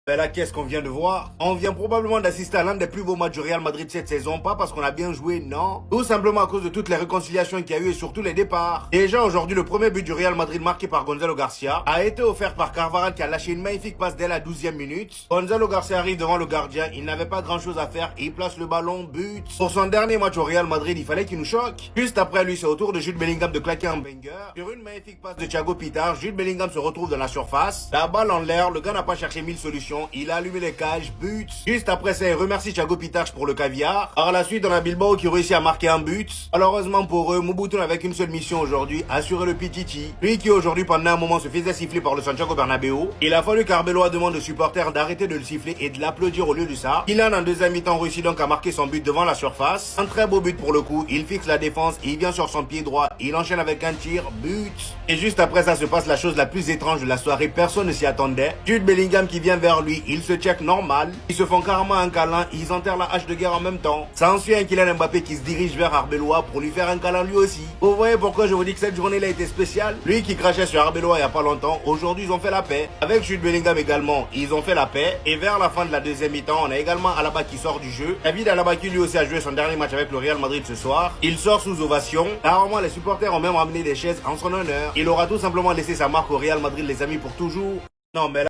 Ben là, qu'est-ce qu'on vient de voir? On vient probablement d'assister à l'un des plus beaux matchs du Real Madrid cette saison, pas parce qu'on a bien joué, non. Tout simplement à cause de toutes les réconciliations qu'il y a eu et surtout les départs. Déjà aujourd'hui, le premier but du Real Madrid marqué par Gonzalo Garcia a été offert par Carvajal qui a lâché une magnifique passe dès la 12e minute. Gonzalo Garcia arrive devant le gardien, il n'avait pas grand chose à faire, il place le ballon, but. Pour son dernier match au Real Madrid, il fallait qu'il nous choque. Juste après lui, c'est au tour de Jude Bellingham de claquer un banger. Sur une magnifique passe de Thiago Pittar, Jude Bellingham se retrouve dans la surface. La balle en l'air, le gars n'a pas cherché 1000 solutions. Il a allumé les cages, but. Juste après ça, il remercie Thiago Pittar pour le caviar. Par la suite, on a Bilbao qui réussit à marquer un but. Malheureusement pour eux, Mobutu n'avait qu'une seule mission aujourd'hui, assurer le Pichichi. Lui qui aujourd'hui pendant un moment se faisait siffler par le Santiago Bernabéu. Il a fallu qu'Arbeloa demande aux supporters d'arrêter de le siffler et de l'applaudir au lieu de ça. Kylian en deuxième mi-temps réussit donc à marquer son but devant la surface. Un très beau but pour le coup, il fixe la défense, il vient sur son pied droit, il enchaîne avec un tir, but. Et juste après ça se passe la chose la plus étrange de la soirée, personne ne s'y attendait. Jude Bellingham qui vient vers lui, il se check normal, ils se font carrément un câlin, ils enterrent la hache de guerre en même temps. S'ensuit un Kylian Mbappé qui se dirige vers Arbeloa pour lui faire un câlin lui aussi. Vous voyez pourquoi je vous dis que cette journée-là était spéciale? Lui qui crachait sur Arbeloa il y a pas longtemps, aujourd'hui ils ont fait la paix. Avec Jude Bellingham également, ils ont fait la paix. Et vers la fin de la deuxième mi-temps, on a également Alaba qui sort du jeu. David Alaba qui lui aussi a joué son dernier match avec le Real Madrid ce soir. Il sort sous ovation. Rarement les supporters ont même ramené des chaises en son honneur. Il aura tout simplement laissé sa marque au Real Madrid les amis pour toujours. Non mais là...